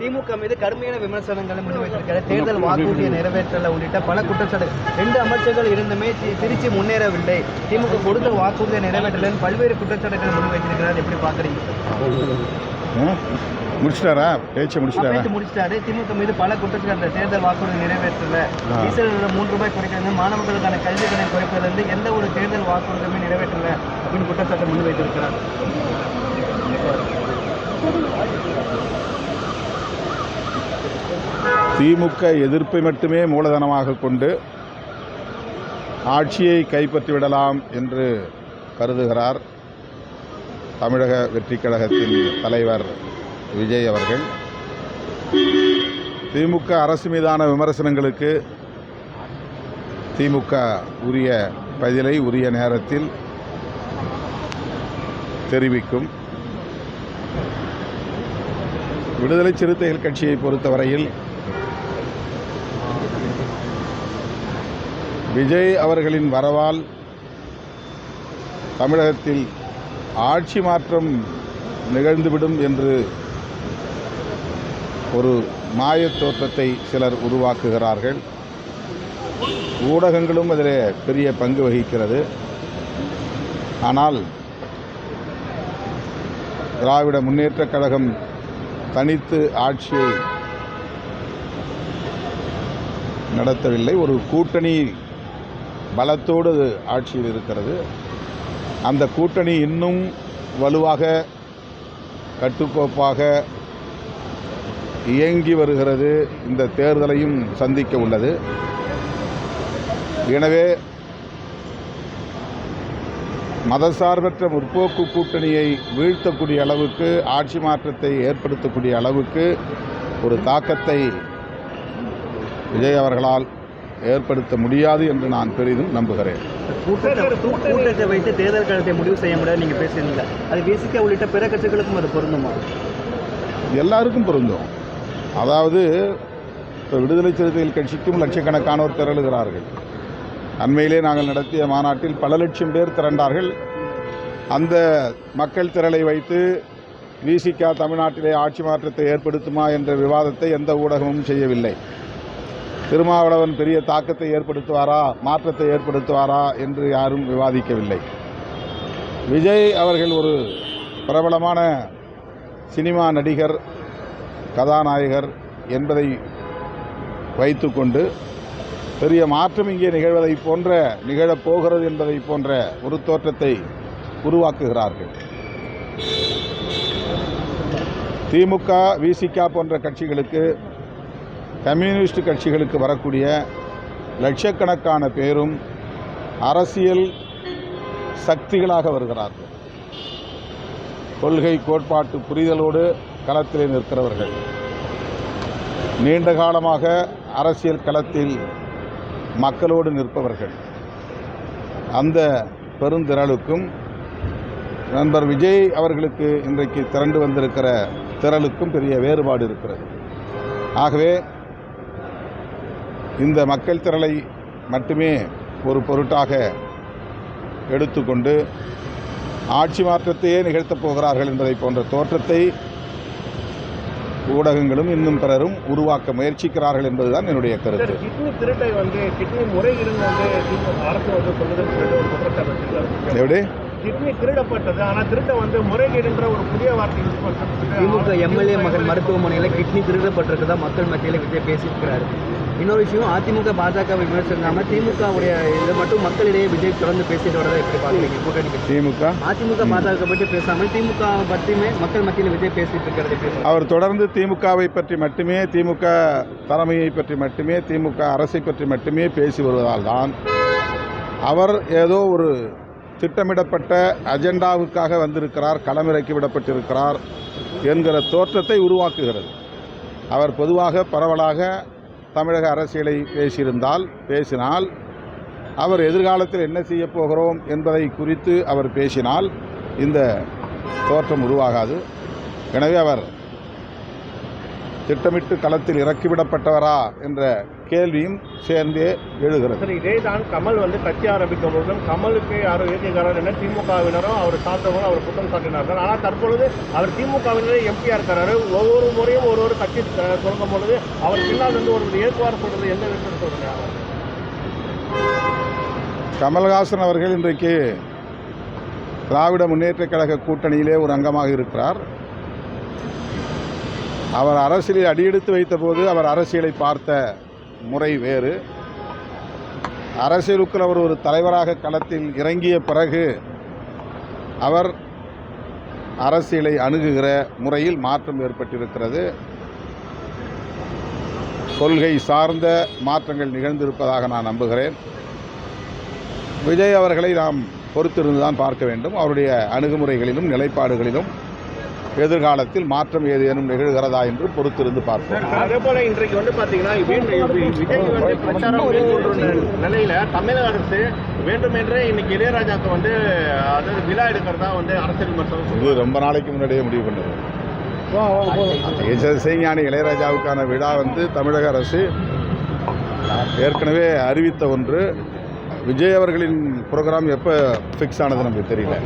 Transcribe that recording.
திமுக மீது கடுமையான விமர்சனங்களை முன்வைத்திருக்கிறார். தேர்தல் வாக்குறுதியை நிறைவேற்றல உள்ளிட்ட பல குற்றச்சாட்டு. 2 அமைச்சர்கள் இருந்துமே திருச்சி முன்னேறவில்லை, திமுக கொடுத்த வாக்குறுதியை நிறைவேற்றல பல்வேறு குற்றச்சாட்டுகளை முன்வைத்திருக்கிறார். எப்படி பாக்குறீங்க? முடிச்சிட்டாரா? பேச்சு முடிச்சிட்டாரு. திமுக மீது பல குற்றச்சாட்டு. தேர்தல் வாக்குறுதி நிறைவேற்றல, டீசல் 3 ரூபாய் குறைக்கிறது, மாணவர்களுக்கான கல்வி கடன் குறைப்பதிலிருந்து எந்த ஒரு தேர்தல் வாக்குறுதியுமே நிறைவேற்றல அப்படின்னு குற்றச்சாட்டை முன்வைத்திருக்கிறார். திமுக எதிர்ப்பை மட்டுமே மூலதனமாக கொண்டு ஆட்சியை கைப்பற்றிவிடலாம் என்று கருதுகிறார் தமிழக வெற்றிக் கழகத்தின் தலைவர் விஜய் அவர்கள். திமுக அரசு மீதான விமர்சனங்களுக்கு திமுக உரிய பதிலை உரிய நேரத்தில் தெரிவிக்கும். விடுதலை சிறுத்தைகள் கட்சியை பொறுத்தவரையில் விஜய் அவர்களின் வரவால் தமிழகத்தில் ஆட்சி மாற்றம் நிகழ்ந்துவிடும் என்று ஒரு மாயத் தோற்றத்தை சிலர் உருவாக்குகிறார்கள். ஊடகங்களும் அதில் பெரிய பங்கு வகிக்கிறது. ஆனால் திராவிட முன்னேற்றக் கழகம் தனித்து ஆட்சியை நடத்தவில்லை. ஒரு கூட்டணி பலத்தோடு ஆட்சியில் இருக்கிறது. அந்த கூட்டணி இன்னும் வலுவாக கட்டுக்கோப்பாக இயங்கி வருகிறது. இந்த தேர்தலையும் சந்திக்க உள்ளது. எனவே மதசார்பற்ற முற்போக்கு கூட்டணியை வீழ்த்தக்கூடிய அளவுக்கு, ஆட்சி மாற்றத்தை ஏற்படுத்தக்கூடிய அளவுக்கு ஒரு தாக்கத்தை விஜய் அவர்களால் ஏற்படுத்த முடியாது என்று நான் பெரிதும் நம்புகிறேன். கூட்டத்தை வைத்து தேர்தல் காலத்தை முடிவு செய்ய முடியாது நீங்கள் பேசுறீங்க. அது விசிக உள்ளிட்ட பிற கட்சிகளுக்கும் அது பொருந்துமா? எல்லாருக்கும் பொருந்தும். அதாவது விடுதலை சிறுத்தைகள் கட்சிக்கும் லட்சக்கணக்கானோர் திரளுகிறார்கள். அண்மையிலே நாங்கள் நடத்திய மாநாட்டில் பல லட்சம் பேர் திரண்டார்கள். அந்த மக்கள் திரளை வைத்து விசிக தமிழ்நாட்டிலே ஆட்சி மாற்றத்தை ஏற்படுத்துமா என்ற விவாதத்தை எந்த ஊடகமும் செய்யவில்லை. திருமாவளவன் பெரிய தாக்கத்தை ஏற்படுத்துவாரா, மாற்றத்தை ஏற்படுத்துவாரா என்று யாரும் விவாதிக்கவில்லை. விஜய் அவர்கள் ஒரு பிரபலமான சினிமா நடிகர், கதாநாயகர் என்பதை வைத்துக்கொண்டு பெரிய மாற்றம் இங்கே நிகழப் போகிறது என்பதை போன்ற ஒரு தோற்றத்தை உருவாக்குகிறார்கள். திமுக, விசிக போன்ற கட்சிகளுக்கு, கம்யூனிஸ்ட் கட்சிகளுக்கு வரக்கூடிய லட்சக்கணக்கான பேரும் அரசியல் சக்திகளாக வருகிறார்கள். கொள்கை கோட்பாட்டு புரிதலோடு களத்திலே நிற்கிறவர்கள், நீண்ட காலமாக அரசியல் களத்தில் மக்களோடு நிற்பவர்கள். அந்த பெருந்திரளுக்கும் நண்பர் விஜய் அவர்களுக்கு இன்றைக்கு திரண்டு வந்திருக்கிற திரளுக்கும் பெரிய வேறுபாடு இருக்கிறது. ஆகவே இந்த மக்கள் திரளை மட்டுமே ஒரு பொருட்டாக எடுத்துக்கொண்டு ஆட்சி மாற்றத்தையே நிகழ்த்தப் போகிறார்கள் என்பதை போன்ற தோற்றத்தை ஊடகங்களும் இன்னும் பிறரும் உருவாக்க முயற்சிக்கிறார்கள் என்பதுதான் என்னுடைய கருத்து. கிட்னி முறைகேடு அரசு எப்படி கிட்னி திருடப்பட்டது, ஆனால் திருட்ட முறைகேடுன்ற ஒரு புதிய வார்த்தை யூஸ் பண்ணுறது. திமுக எம்எல்ஏ மகன் மருத்துவமனையில் கிட்னி திருடப்பட்டிருக்கதா மக்கள் மத்தியில் விஜய் பேசியிருக்கிறாரு. இன்னொரு விஷயம், அதிமுக பாஜக விமர்சனம் திமுகவுடைய இதை மட்டும் மக்களிடையே விஜய் தொடர்ந்து பேசிட்டு வரதை எப்படி பார்க்குறீங்க? கூட்டணி அதிமுக பாஜக பற்றி பேசாமல் திமுக பற்றியுமே மக்கள் மத்தியில் விஜய் பேசிட்டு இருக்கிறது. அவர் தொடர்ந்து திமுகவை பற்றி மட்டுமே, திமுக தலைமையை பற்றி மட்டுமே, திமுக அரசை பற்றி மட்டுமே பேசி வருவதால் தான் அவர் ஏதோ ஒரு திட்டமிடப்பட்ட அஜெண்டாவுக்காக வந்திருக்கிறார், களமிறக்கி விடப்பட்டிருக்கிறார் என்கிற தோற்றத்தை உருவாக்குகிறது. அவர் பொதுவாக பரவலாக தமிழக அரசியலை பேசினால் அவர் எதிர்காலத்தில் என்ன செய்யப் போகிறோம் என்பதை குறித்து அவர் பேசினால் இந்த தோற்றம் உருவாகாது. எனவே அவர் திட்டமிட்டு களத்தில் இறக்கிவிடப்பட்டவரா என்ற கேள்வியும் சேர்ந்தே எழுகிறது. சரி, இதே தான் கமல் வந்து கட்சி ஆரம்பிக்கும் பொழுதும் கமலுக்கு யாரோ இயற்கைக்காரர் என திமுகவினரும் அவர் சார்ந்தவங்களும் அவர் குற்றம் சாட்டினார்கள். ஆனால் தற்பொழுது அவர் திமுகவினரே எம்பியா இருக்கிறாரு. ஒவ்வொரு முறையும் ஒரு கட்சி தொடங்கும் பொழுது அவர் பின்னால் வந்து ஒரு ஏற்பாடு சொல்றது எந்த விஷயம் சொல்றாங்க? கமல்ஹாசன் அவர்கள் இன்றைக்கு திராவிட முன்னேற்றக் கழக கூட்டணியிலே ஒரு அங்கமாக இருக்கிறார். அவர் அரசியலில் அடியெடுத்து வைத்தபோது அவர் அரசியலை பார்த்த முறை வேறு. அரசியலுக்குள் அவர் ஒரு தலைவராக களத்தில் இறங்கிய பிறகு அவர் அரசியலை அணுகுகிற முறையில் மாற்றம் ஏற்பட்டிருக்கிறது. கொள்கை சார்ந்த மாற்றங்கள் நிகழ்ந்திருப்பதாக நான் நம்புகிறேன். விஜய் அவர்களை நாம் பொறுத்திருந்துதான் பார்க்க வேண்டும். அவருடைய அணுகுமுறைகளிலும் நிலைப்பாடுகளிலும் எதிர்காலத்தில் மாற்றம் ஏதேனும் நிகழ்கிறதா என்று பொறுத்திருந்து பார்ப்போம். அதே போல இன்றைக்கு வந்து பார்த்தீங்கன்னா விஜய் வந்து பிரச்சாரம் மேற்கொண்ட நிலையில தமிழக அரசு வேண்டுமென்றே இன்னைக்கு இளையராஜாவுக்கு வந்து அதாவது விழா எடுக்கிறதா வந்து அரசியல் விமர்சனம் இது ரொம்ப நாளைக்கு முன்னாடியே முடிவு பண்ணது. இசைஞானி இளையராஜாவுக்கான விழா வந்து தமிழக அரசு ஏற்கனவே அறிவித்த ஒன்று. விஜய் அவர்களின் ப்ரோக்ராம் எப்போ ஃபிக்ஸ் ஆனது நமக்கு தெரியல.